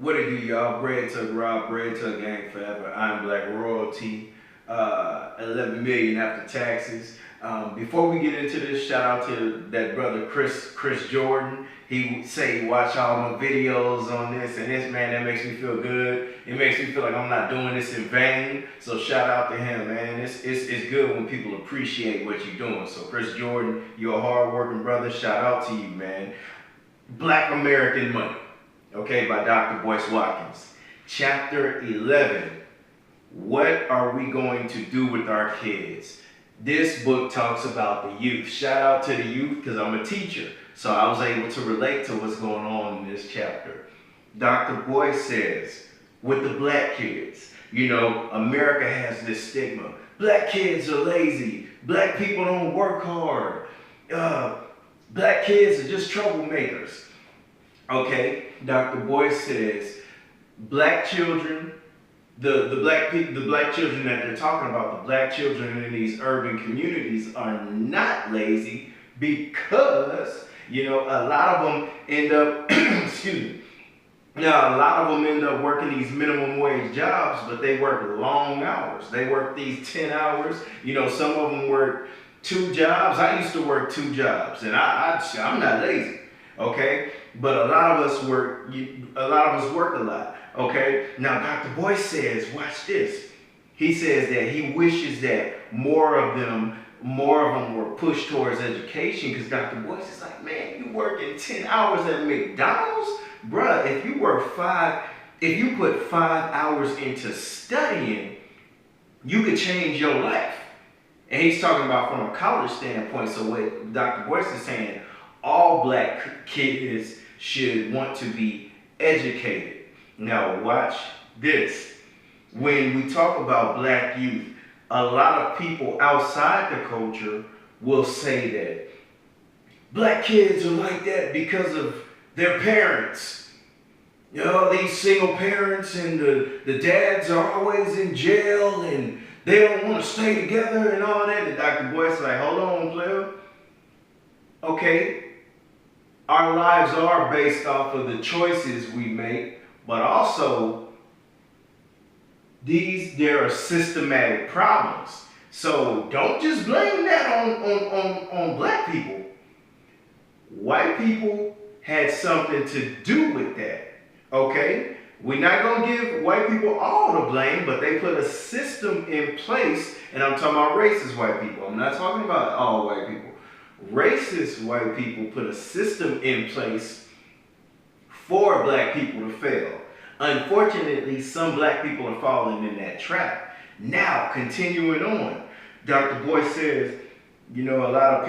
What it do, y'all? Bread Tuck Rob, Bread Tuck Gang Forever. I'm Black Royalty. 11 million after taxes. Before we get into this, shout out to that brother Chris Jordan. He say watch all my videos on this and this, man. That makes me feel good. It makes me feel like I'm not doing this in vain. So shout out to him, man. It's good when people appreciate what you're doing. So Chris Jordan, you're a hard-working brother. Shout out to you, man. Black American Money. Okay, by Dr. Boyce Watkins. Chapter 11. What are we going to do with our kids? This book talks about the youth. Shout out to the youth because I'm a teacher. So I was able to relate to what's going on in this chapter. Dr. Boyce says, with the black kids, you know, America has this stigma. Black kids are lazy. Black people don't work hard. Black kids are just troublemakers. Okay, Dr. Boyce says black children, the black children that they're talking about, the black children in these urban communities are not lazy because, you know, a lot of them end up, excuse me, now a lot of them end up working these minimum wage jobs, but they work long hours. They work these 10 hours. You know, some of them work 2 jobs. I used to work 2 jobs, and I'm not lazy. Okay, but a lot of us work a lot. Okay, now Dr. Boyce says, watch this. He says that he wishes that more of them were pushed towards education because Dr. Boyce is like, man, you working 10 hours at McDonald's, bruh. If you put 5 hours into studying, you could change your life. And he's talking about from a college standpoint. So what Dr. Boyce is saying, all black kids should want to be educated. Now watch this. When we talk about black youth, a lot of people outside the culture will say that black kids are like that because of their parents. You know, these single parents and the dads are always in jail and they don't want to stay together and all that. And Dr. Boyce is like, hold on, player. Okay, our lives are based off of the choices we make, but also there are systematic problems. So don't just blame that on black people. White people had something to do with that. Okay? We're not going to give white people all the blame, but they put a system in place, and I'm talking about racist white people. I'm not talking about all white people. Racist white people put a system in place for black people to fail. Unfortunately, some black people are falling in that trap. Now, continuing on, Dr. Boyce says, you know, a lot of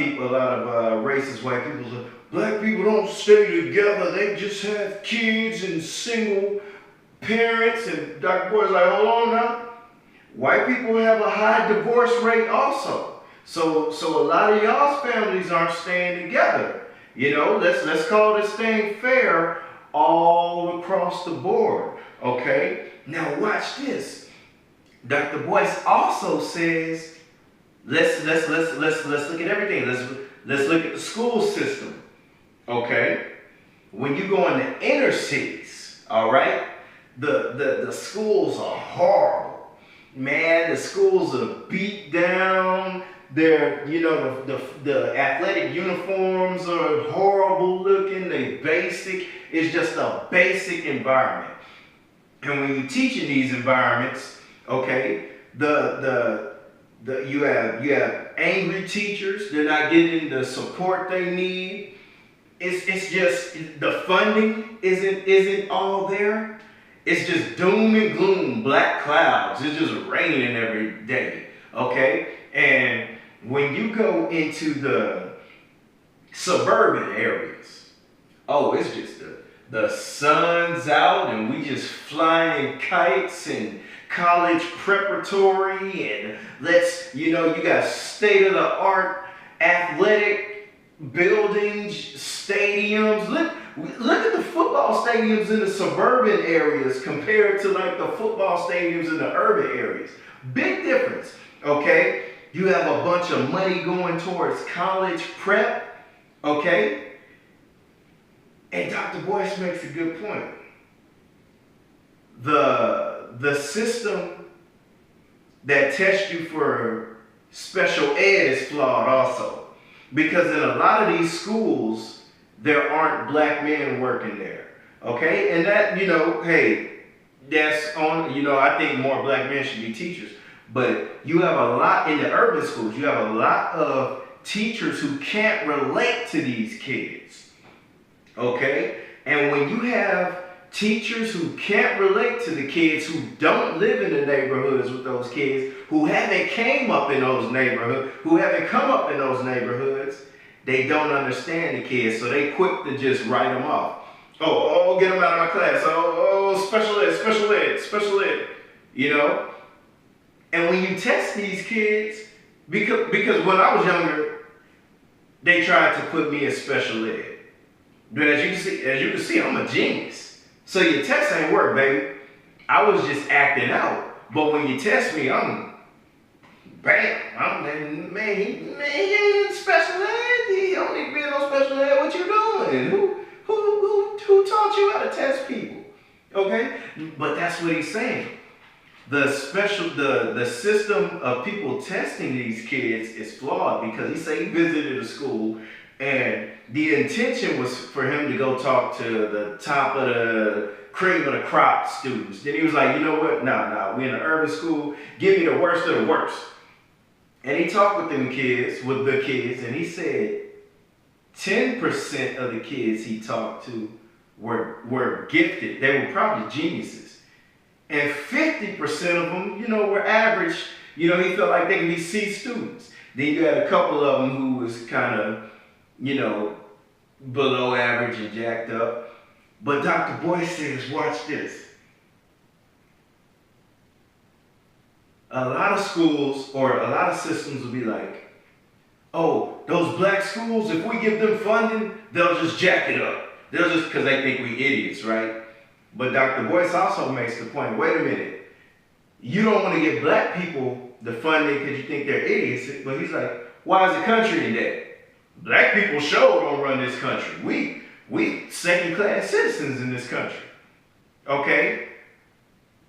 racist white people say, black people don't stay together. They just have kids and single parents. And Dr. Boyce is like, hold on now. White people have a high divorce rate also. So a lot of y'all's families aren't staying together. You know, let's call this thing fair all across the board. Okay? Now watch this. Dr. Boyce also says, let's look at everything. Let's look at the school system. Okay? When you go in the inner cities, all right, the schools are horrible. Man, the schools are beat down. They're, you know, the athletic uniforms are horrible looking. They basic. It's just a basic environment. And when you teach in these environments, okay, you have angry teachers. They're not getting the support they need. It's just the funding isn't all there. It's just doom and gloom, black clouds. It's just raining every day. Okay, and when you go into the suburban areas, oh, it's just the sun's out and we just flying kites and college preparatory and you got state-of-the-art athletic buildings, stadiums. Look at the football stadiums in the suburban areas compared to like the football stadiums in the urban areas. Big difference, okay? You have a bunch of money going towards college prep, okay? And Dr. Boyce makes a good point. the system that tests you for special ed is flawed also. Because in a lot of these schools, there aren't black men working there. Okay? And that, hey, that's on, I think more black men should be teachers. But you have a lot in the urban schools, you have a lot of teachers who can't relate to these kids. Okay? And when you have teachers who can't relate to the kids, who don't live in the neighborhoods with those kids, who haven't came up in those neighborhoods, who haven't come up in those neighborhoods, they don't understand the kids, so they quick to just write them off. Oh, get them out of my class. Oh, special ed. And when you test these kids, because when I was younger, they tried to put me in special ed. But as you can see, I'm a genius. So your test ain't work, baby. I was just acting out. But when you test me, I'm bam. He ain't in special ed. He don't need to be in no special ed. What you doing? Who taught you how to test people? Okay? But that's what he's saying. The system of people testing these kids is flawed, because he said he visited a school and the intention was for him to go talk to the top of the cream of the crop students. Then he was like, you know what? No, we in an urban school. Give me the worst of the worst. And he talked with the kids, and he said 10% of the kids he talked to were gifted. They were probably geniuses. And 50% of them, were average. He felt like they could be C students. Then you had a couple of them who was kind of, below average and jacked up. But Dr. Boyce says, watch this. A lot of schools or a lot of systems will be like, oh, those black schools, if we give them funding, they'll just jack it up. They'll just, because they think we idiots, right? But Dr. Boyce also makes the point, wait a minute, you don't want to give black people the funding because you think they're idiots, but he's like, why is the country in debt? Black people sure don't run this country. We second-class citizens in this country, okay?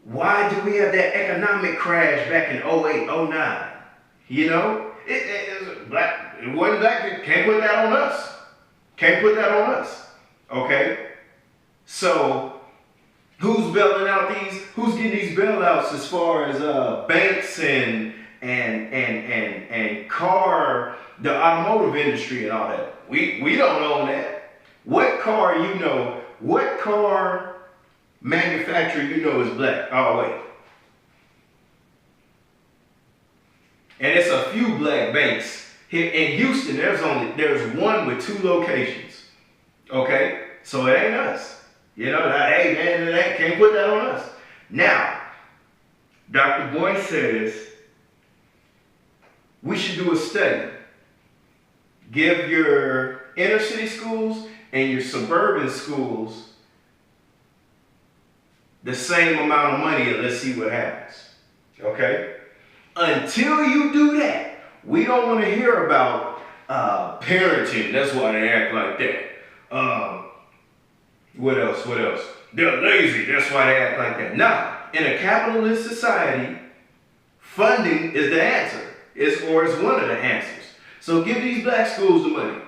Why do we have that economic crash back in 08, 09? It wasn't black, can't put that on us. Can't put that on us, okay? So, who's getting these bailouts as far as banks and the automotive industry and all that? We don't own that. What car manufacturer is black? Oh, wait. And it's a few black banks. Here in Houston, there's one with 2 locations. Okay? So it ain't us. Hey man, can't put that on us. Now, Dr. Boyce says we should do a study. Give your inner city schools and your suburban schools the same amount of money, and let's see what happens. Okay? Until you do that, we don't want to hear about parenting. That's why they act like that. What else? They're lazy. That's why they act like that. Nah, in a capitalist society, funding is the answer. It's one of the answers. So give these black schools the money.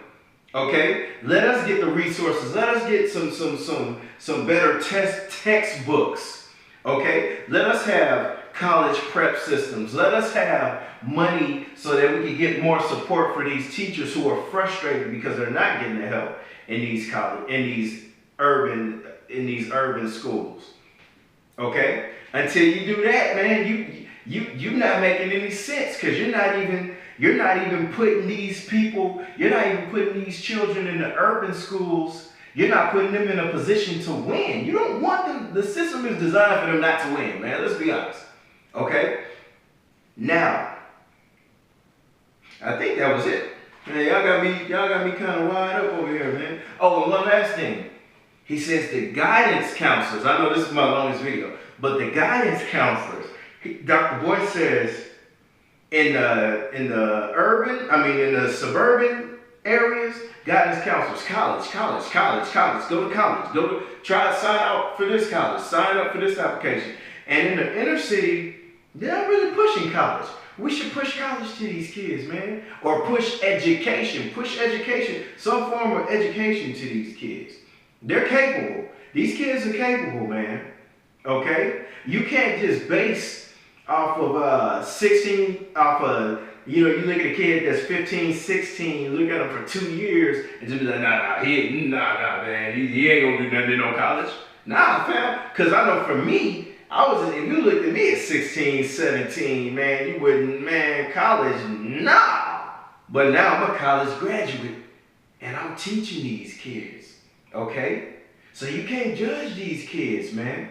Okay? Let us get the resources. Let us get some better textbooks. Okay? Let us have college prep systems. Let us have money so that we can get more support for these teachers who are frustrated because they're not getting the help in these urban schools. Okay? Until you do that, man, you're not making any sense, because you're not even putting these children in the urban schools. You're not putting them in a position to win. You don't want them. The system is designed for them not to win, man. Let's be honest. Okay? Now, I think that was it. Man, y'all got me kind of wired up over here, man. Oh, and one last thing. He says the guidance counselors, I know this is my longest video, but the guidance counselors, Dr. Boyce says in the suburban areas, guidance counselors, college. Go to college. Try to sign out for this college. Sign up for this application. And in the inner city, they're not really pushing college. We should push college to these kids, man. Or push education. Push education. Some form of education to these kids. They're capable. These kids are capable, man. Okay? You can't just base off of 16, off of, you look at a kid that's 15, 16, you look at him for 2 years and just be like, nah, man, he ain't gonna do nothing in no college. Nah, fam. Because I know for me, if you looked at me at 16, 17, man, you wouldn't, man, college, nah. But now I'm a college graduate and I'm teaching these kids, okay? So you can't judge these kids, man.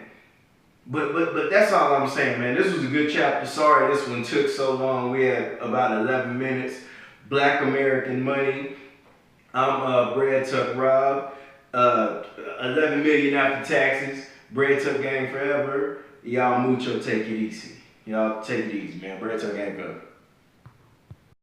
But that's all I'm saying, man. This was a good chapter. Sorry this one took so long. We had about 11 minutes. Black American Money. I'm Brad Tuck Rob. 11 million after taxes. Brad Tuck Gang forever. Y'all mucho, take it easy. Y'all take it easy, man. Brad Tuck Gang forever.